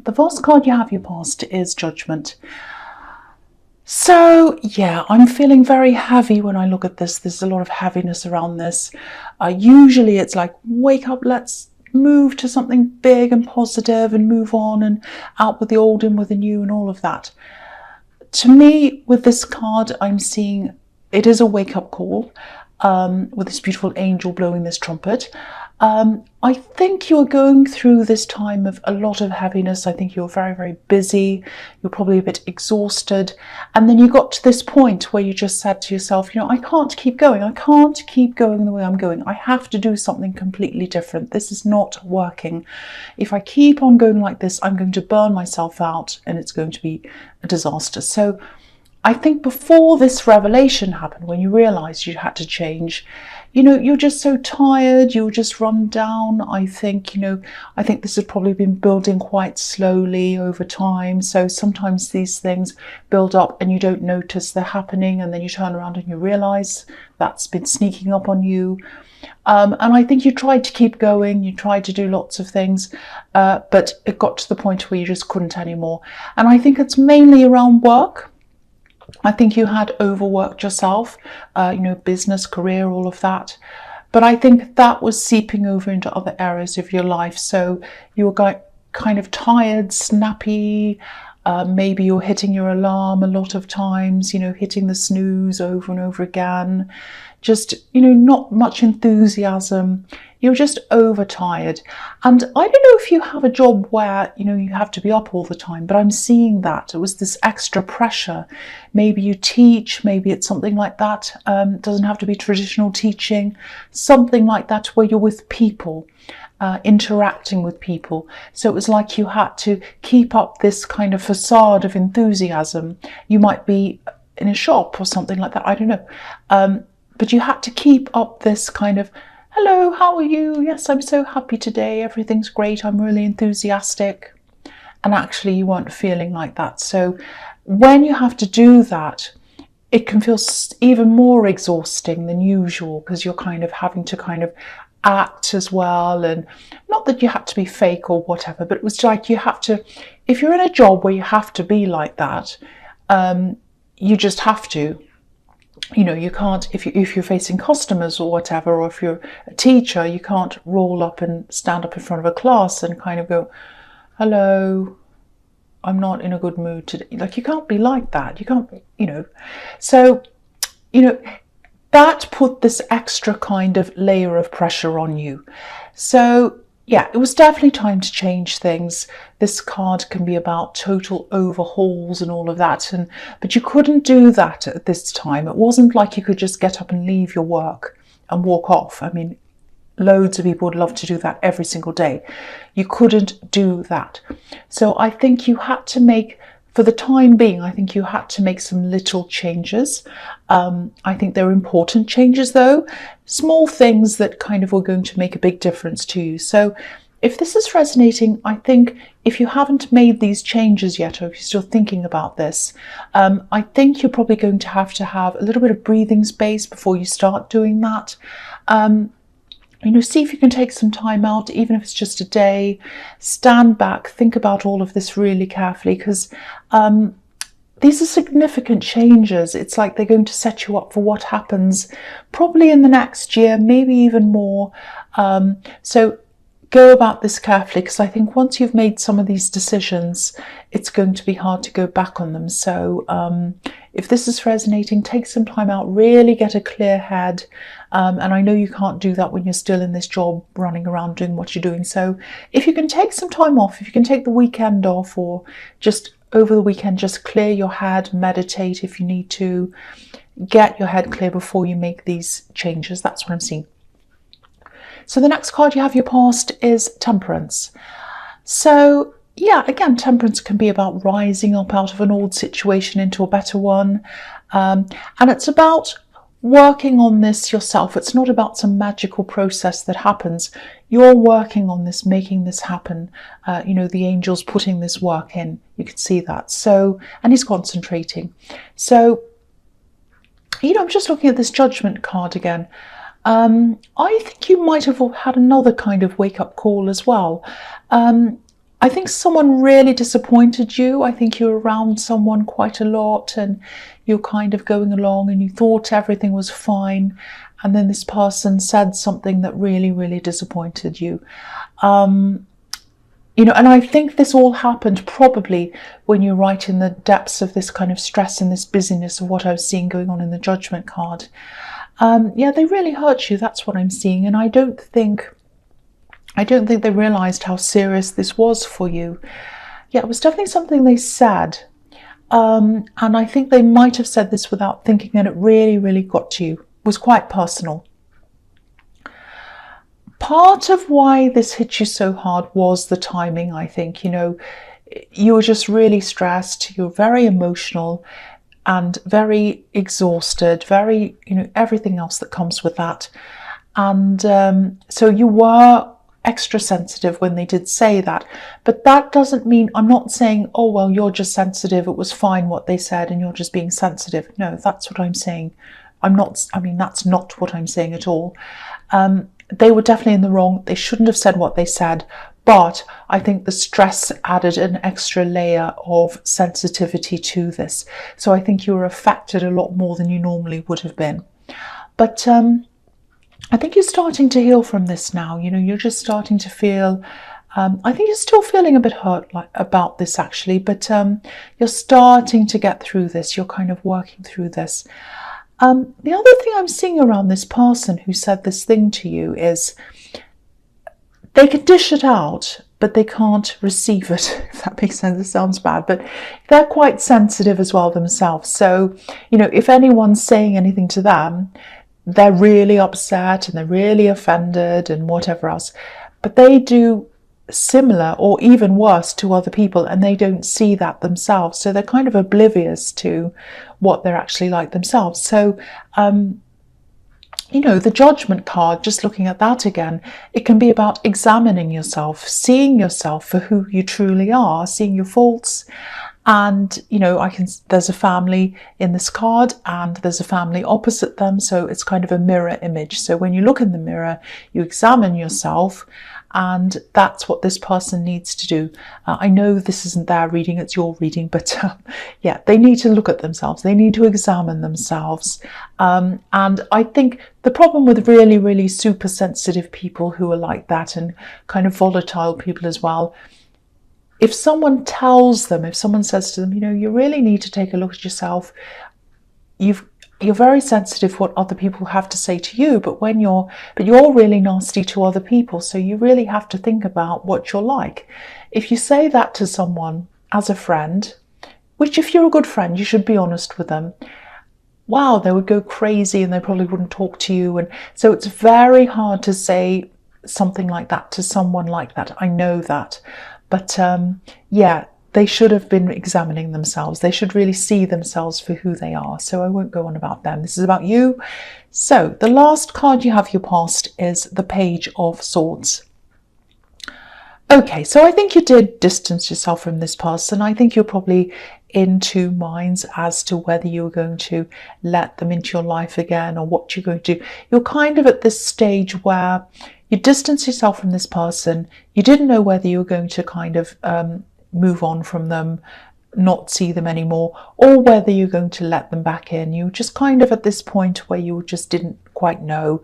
The first card you have, your past, is Judgment. So yeah, I'm feeling very heavy when I look at this. There's a lot of heaviness around this. Usually it's like, wake up, let's move to something big and positive and move on and out with the old, in with the new and all of that. To me, with this card, I'm seeing it is a wake-up call with this beautiful angel blowing this trumpet. I think you're going through this time of a lot of heaviness. I think you're very, very busy. You're probably a bit exhausted. And then you got to this point where you just said to yourself, you know, I can't keep going. I can't keep going the way I'm going. I have to do something completely different. This is not working. If I keep on going like this, I'm going to burn myself out and it's going to be a disaster. So I think before this revelation happened, when you realized you had to change, you know, you're just so tired, you're just run down. I think, you know, I think this has probably been building quite slowly over time. So sometimes these things build up and you don't notice they're happening, and then you turn around and you realize that's been sneaking up on you. And I think you tried to keep going, you tried to do lots of things, but it got to the point where you just couldn't anymore. And I think it's mainly around work. I think you had overworked yourself, you know, business, career, all of that. But I think that was seeping over into other areas of your life. So you were kind of tired, snappy. Maybe you're hitting your alarm a lot of times, you know, hitting the snooze over and over again. Just, you know, not much enthusiasm. You're just overtired. And I don't know if you have a job where, you know, you have to be up all the time, but I'm seeing that. It was this extra pressure. Maybe you teach, maybe it's something like that. Doesn't have to be traditional teaching, something like that where you're with people, interacting with people. So it was like you had to keep up this kind of facade of enthusiasm. You might be in a shop or something like that, I don't know. But you had to keep up this kind of, hello, how are you? Yes, I'm so happy today. Everything's great. I'm really enthusiastic. And actually you weren't feeling like that. So when you have to do that, it can feel even more exhausting than usual, because you're kind of having to kind of act as well. And not that you had to be fake or whatever, but it was like you have to, if you're in a job where you have to be like that, you just have to. You know, you can't, if you're facing customers or whatever, or if you're a teacher, you can't roll up and stand up in front of a class and kind of go, hello, I'm not in a good mood today. Like, you can't be like that. You can't, you know. So, you know, that put this extra kind of layer of pressure on you. So yeah, it was definitely time to change things. This card can be about total overhauls and all of that. But you couldn't do that at this time. It wasn't like you could just get up and leave your work and walk off. I mean, loads of people would love to do that every single day. You couldn't do that. So I think you had to make, for the time being, I think you had to make some little changes. I think they're important changes though, small things that kind of were going to make a big difference to you. So if this is resonating, I think if you haven't made these changes yet, or if you're still thinking about this, I think you're probably going to have a little bit of breathing space before you start doing that. You know, see if you can take some time out, even if it's just a day. Stand back, think about all of this really carefully, because these are significant changes. It's like they're going to set you up for what happens probably in the next year, maybe even more. So go about this carefully, because I think once you've made some of these decisions, it's going to be hard to go back on them. So if this is resonating, take some time out, really get a clear head. And I know you can't do that when you're still in this job, running around doing what you're doing. So if you can take some time off, if you can take the weekend off, or just over the weekend, just clear your head, meditate if you need to, get your head clear before you make these changes. That's what I'm seeing. So the next card you have, your past, is Temperance. So yeah, again, Temperance can be about rising up out of an old situation into a better one. And it's about working on this yourself. It's not about some magical process that happens. You're working on this, making this happen. You know, the angel's putting this work in. You can see that. So, and he's concentrating. So, you know, I'm just looking at this Judgment card again. I think you might have had another kind of wake-up call as well. I think someone really disappointed you. I think you're around someone quite a lot and you're kind of going along and you thought everything was fine. And then this person said something that really, really disappointed you. You know, and I think this all happened probably when you're right in the depths of this kind of stress and this busyness of what I was seeing going on in the Judgment card. Yeah, they really hurt you. That's what I'm seeing. And I don't think they realised how serious this was for you. Yeah, it was definitely something they said. And I think they might have said this without thinking, and it really, really got to you. It was quite personal. Part of why this hit you so hard was the timing, I think. You know, you were just really stressed, you were very emotional and very exhausted, very, you know, everything else that comes with that. And so you were extra sensitive when they did say that. But that doesn't mean, I'm not saying, oh, well, you're just sensitive, it was fine what they said and you're just being sensitive. No, that's what I'm saying. That's not what I'm saying at all. They were definitely in the wrong. They shouldn't have said what they said, but I think the stress added an extra layer of sensitivity to this. So I think you were affected a lot more than you normally would have been. But I think you're starting to heal from this now. You know, you're just starting to feel, I think you're still feeling a bit hurt about this actually, but you're starting to get through this. You're kind of working through this. The other thing I'm seeing around this person who said this thing to you is they can dish it out, but they can't receive it, if that makes sense. It sounds bad, but they're quite sensitive as well themselves. So, you know, if anyone's saying anything to them, they're really upset and they're really offended and whatever else. But they do similar or even worse to other people and they don't see that themselves. So they're kind of oblivious to what they're actually like themselves. So, you know, the Judgment card, just looking at that again, it can be about examining yourself, seeing yourself for who you truly are, seeing your faults. And, you know, there's a family in this card and there's a family opposite them. So it's kind of a mirror image. So when you look in the mirror, you examine yourself. And that's what this person needs to do. I know this isn't their reading, it's your reading, but yeah, they need to look at themselves. They need to examine themselves. And I think the problem with really, really super sensitive people who are like that and kind of volatile people as well, if someone tells them, if someone says to them, you know, you really need to take a look at yourself, you're very sensitive what other people have to say to you, but you're really nasty to other people. So you really have to think about what you're like. If you say that to someone as a friend, which if you're a good friend, you should be honest with them. Wow, they would go crazy and they probably wouldn't talk to you. And so it's very hard to say something like that to someone like that. I know that. But yeah, they should have been examining themselves. They should really see themselves for who they are. So I won't go on about them. This is about you. So the last card you have your past is the Page of Swords. Okay, so I think you did distance yourself from this person. I think you're probably in two minds as to whether you're going to let them into your life again or what you're going to do. You're kind of at this stage where you distance yourself from this person. You didn't know whether you were going to kind of move on from them, not see them anymore, or whether you're going to let them back in. You're just kind of at this point where you just didn't quite know.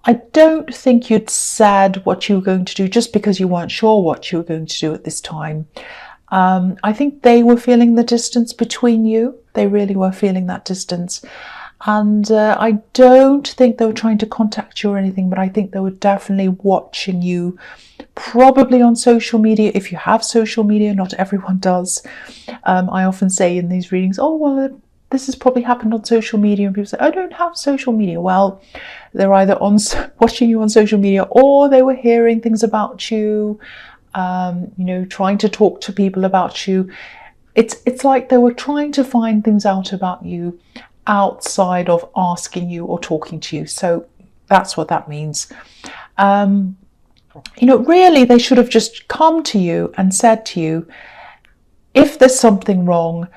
I don't think you'd said what you were going to do just because you weren't sure what you were going to do at this time. I think they were feeling the distance between you. They really were feeling that distance. And I don't think they were trying to contact you or anything, but I think they were definitely watching you, probably on social media. If you have social media, not everyone does. I often say in these readings, oh, well, this has probably happened on social media. And people say, I don't have social media. Well, they're either watching you on social media or they were hearing things about you, you know, trying to talk to people about you. It's like they were trying to find things out about you outside of asking you or talking to you. So that's what that means. You know, really, they should have just come to you and said to you, if there's something wrong,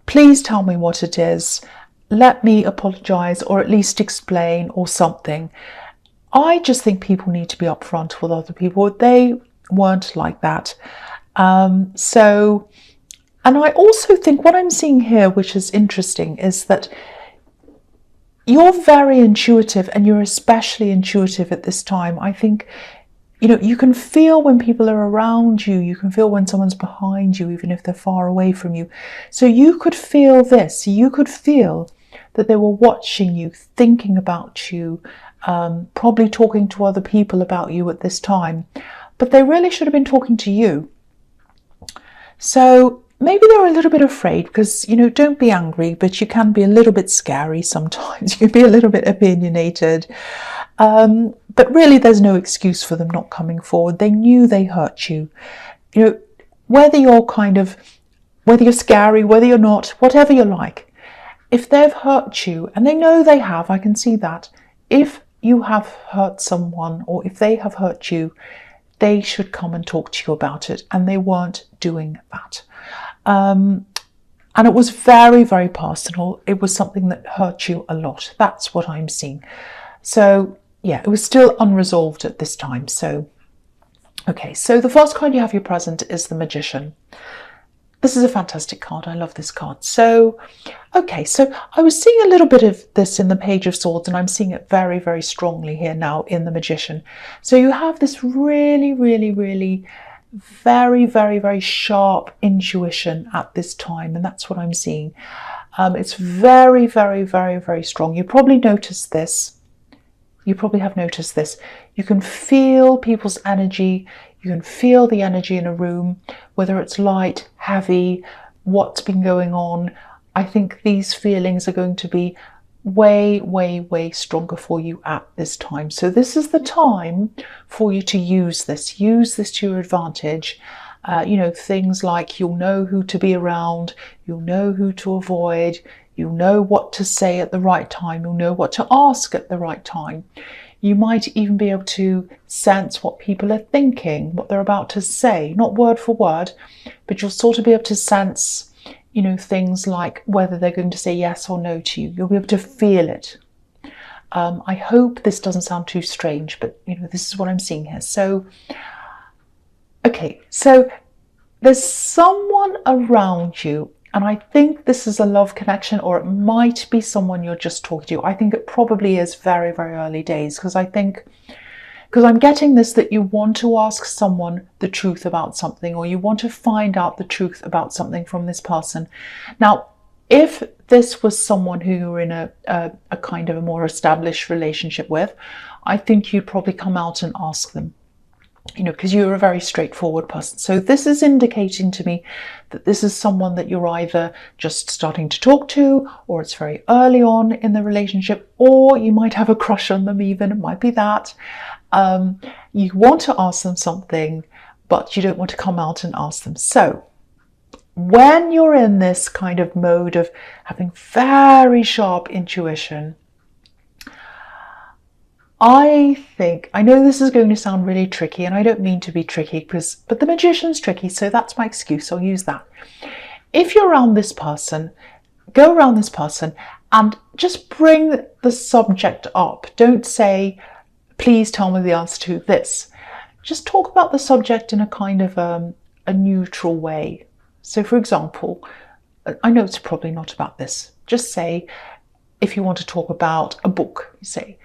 please tell me what it is. Let me apologize or at least explain or something. I just think people need to be upfront with other people. weren't like that. And I also think what I'm seeing here, which is interesting, is that you're very intuitive, and you're especially intuitive at this time. I think, you know, you can feel when people are around you, you can feel when someone's behind you, even if they're far away from you. So you could feel this, you could feel that they were watching you, thinking about you, probably talking to other people about you at this time, but they really should have been talking to you. So maybe they're a little bit afraid because, you know, don't be angry, but you can be a little bit scary sometimes. You can be a little bit opinionated. But really there's no excuse for them not coming forward. They knew they hurt you. You know, whether you're scary, whether you're not, whatever you're like, if they've hurt you, and they know they have, I can see that. If you have hurt someone, or if they have hurt you, they should come and talk to you about it, and they weren't doing that. And it was very, very personal. It was something that hurt you a lot. That's what I'm seeing. So yeah, it was still unresolved at this time. So, okay, so the first card you have here present is the Magician. This is a fantastic card. I love this card. So, okay, so I was seeing a little bit of this in the Page of Swords, and I'm seeing it very, very strongly here now in the Magician. So you have this really, really, really very, very, very sharp intuition at this time, and that's what I'm seeing. It's very, very, very, very strong. You probably noticed this. You probably have noticed this. You can feel people's energy. You can feel the energy in a room, whether it's light, heavy, what's been going on. I think these feelings are going to be way, way, way stronger for you at this time. So this is the time for you to use this to your advantage. You know, things like you'll know who to be around, you'll know who to avoid, you'll know what to say at the right time, you'll know what to ask at the right time. You might even be able to sense what people are thinking, what they're about to say, not word for word, but you'll sort of be able to sense, you know, things like whether they're going to say yes or no to you. You'll be able to feel it. I hope this doesn't sound too strange, but, you know, this is what I'm seeing here. So, okay, so there's someone around you, and I think this is a love connection, or it might be someone you're just talking to. I think it probably is very, very early days, because I'm getting this, that you want to ask someone the truth about something, or you want to find out the truth about something from this person. Now, if this was someone who you're in a kind of a more established relationship with, I think you'd probably come out and ask them, you know, because you're a very straightforward person. So this is indicating to me that this is someone that you're either just starting to talk to, or it's very early on in the relationship, or you might have a crush on them even. It might be that. You want to ask them something, but you don't want to come out and ask them. So when you're in this kind of mode of having very sharp intuition, I know this is going to sound really tricky, and I don't mean to be tricky, but the Magician's tricky, so that's my excuse. I'll use that. If you're around this person, go around this person and just bring the subject up. Don't say, please tell me the answer to this. Just talk about the subject in a kind of a neutral way. So, for example, I know it's probably not about this. Just say, if you want to talk about a book, you say,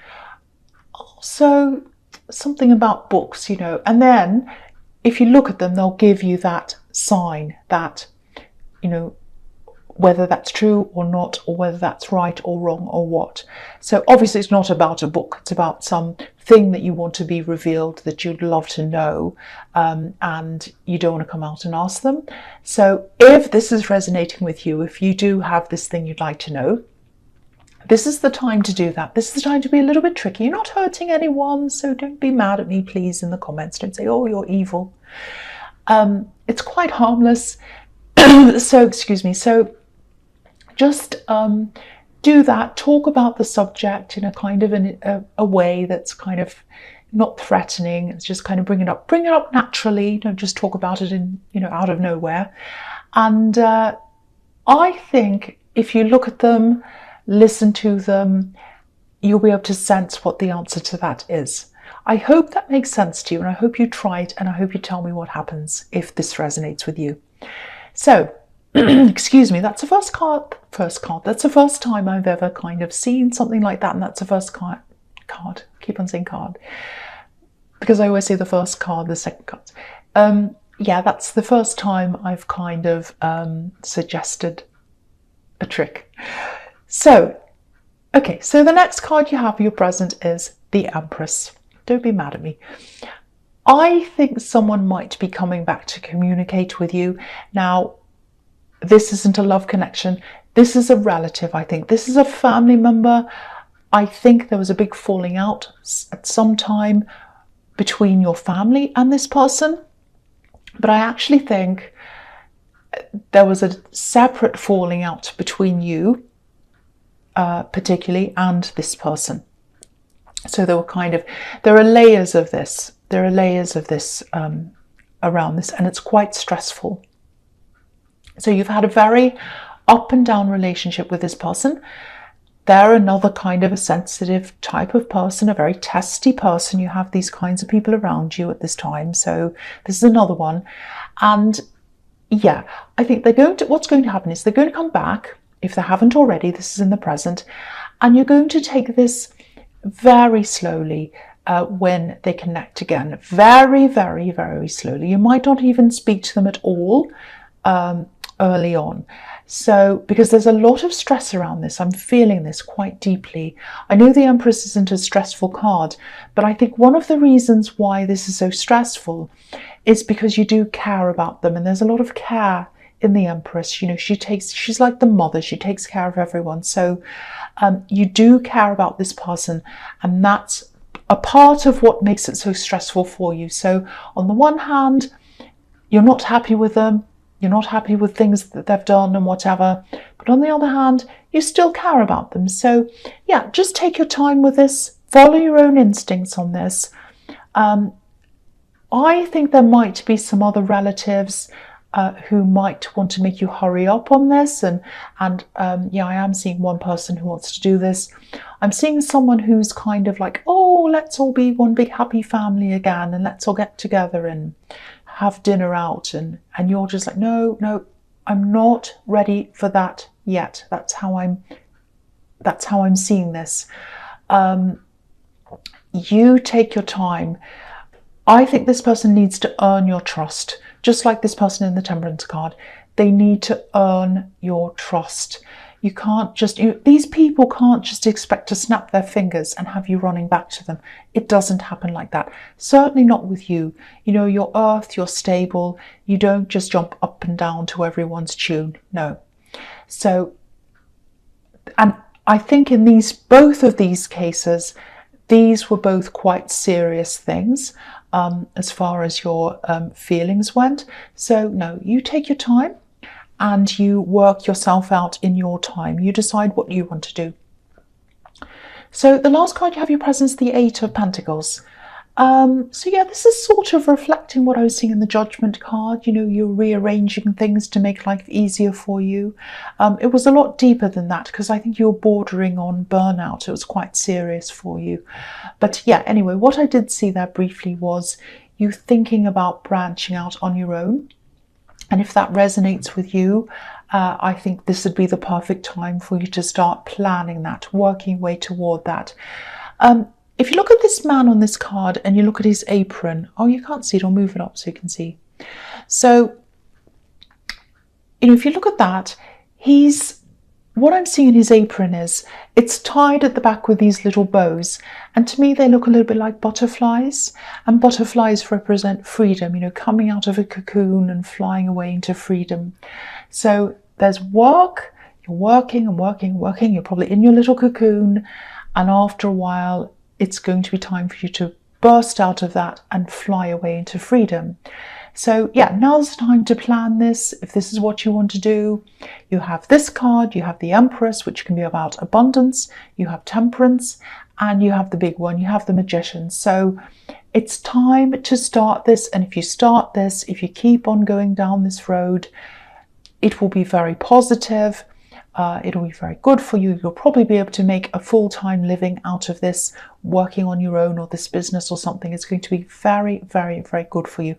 so something about books, you know, and then if you look at them, they'll give you that sign that, you know, whether that's true or not, or whether that's right or wrong or what. So obviously it's not about a book, it's about some thing that you want to be revealed, that you'd love to know, and you don't want to come out and ask them. So if this is resonating with you, if you do have this thing you'd like to know, this is the time to do that. This is the time to be a little bit tricky. You're not hurting anyone, so don't be mad at me, please, in the comments. Don't say, oh, you're evil. It's quite harmless. So, excuse me. So just do that. Talk about the subject in a kind of a way that's kind of not threatening. It's just kind of bring it up naturally. Don't just talk about it in, you know, out of nowhere. And I think if you look at them, listen to them, you'll be able to sense what the answer to that is. I hope that makes sense to you, and I hope you try it, and I hope you tell me what happens if this resonates with you. So, excuse me, that's the first card. That's the first time I've ever kind of seen something like that, and that's the first card. Keep on saying card, because I always say the first card, the second card. Yeah, that's the first time I've kind of suggested a trick. So, okay, so the next card you have for your present is the Empress. Don't be mad at me. I think someone might be coming back to communicate with you. Now, this isn't a love connection. This is a relative, I think. This is a family member. I think there was a big falling out at some time between your family and this person. But I actually think there was a separate falling out between you, particularly, and this person. So there are layers of this. There are layers of this around this, and it's quite stressful. So you've had a very up and down relationship with this person. They're another kind of a sensitive type of person, a very testy person. You have these kinds of people around you at this time. So this is another one. And yeah, I think what's going to happen is they're going to come back, if they haven't already. This is in the present. And you're going to take this very slowly when they connect again. Very, very, very slowly. You might not even speak to them at all early on. So, because there's a lot of stress around this, I'm feeling this quite deeply. I know the Empress isn't a stressful card, but I think one of the reasons why this is so stressful is because you do care about them, and there's a lot of care in the Empress. You know, she's like the mother, she takes care of everyone. So you do care about this person, and that's a part of what makes it so stressful for you. So on the one hand, you're not happy with them, you're not happy with things that they've done and whatever, but on the other hand, you still care about them. So yeah, just take your time with this, follow your own instincts on this. I think there might be some other relatives who might want to make you hurry up on this, and yeah, I am seeing one person who wants to do this. I'm seeing someone who's kind of like, oh, let's all be one big happy family again, and let's all get together and have dinner out, and you're just like, no, I'm not ready for that yet. That's how I'm seeing this. You take your time. I think this person needs to earn your trust, just like this person in the Temperance card. They need to earn your trust. You can't just, these people can't just expect to snap their fingers and have you running back to them. It doesn't happen like that. Certainly not with you. You know, you're earth, you're stable. You don't just jump up and down to everyone's tune. No. So, and I think in both of these cases, these were both quite serious things as far as your feelings went. So no, you take your time and you work yourself out in your time. You decide what you want to do. So the last card you have your presence, the Eight of Pentacles. So yeah, this is sort of reflecting what I was seeing in the Judgment card. You know, you're rearranging things to make life easier for you. It was a lot deeper than that, because I think you're bordering on burnout. It was quite serious for you. But yeah, anyway, what I did see there briefly was you thinking about branching out on your own. And if that resonates with you, I think this would be the perfect time for you to start planning that, working your way toward that. If you look at this man on this card and you look at his apron, oh, you can't see it, I'll move it up so you can see. So, you know, if you look at that, what I'm seeing in his apron is, it's tied at the back with these little bows. And to me, they look a little bit like butterflies. And butterflies represent freedom, you know, coming out of a cocoon and flying away into freedom. So there's work, you're working and working and working, you're probably in your little cocoon. And after a while, it's going to be time for you to burst out of that and fly away into freedom. So yeah, now's the time to plan this. If this is what you want to do, you have this card, you have the Empress, which can be about abundance, you have Temperance, and you have the big one, you have the Magician. So it's time to start this. And if you start this, if you keep on going down this road, it will be very positive. It'll be very good for you. You'll probably be able to make a full-time living out of this, working on your own or this business or something. It's going to be very, very, very good for you.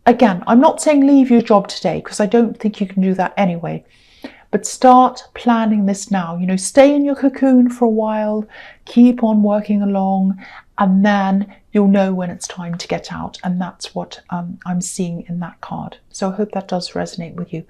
Again, I'm not saying leave your job today, because I don't think you can do that anyway. But start planning this now. You know, stay in your cocoon for a while, keep on working along, and then you'll know when it's time to get out. And that's what I'm seeing in that card. So I hope that does resonate with you.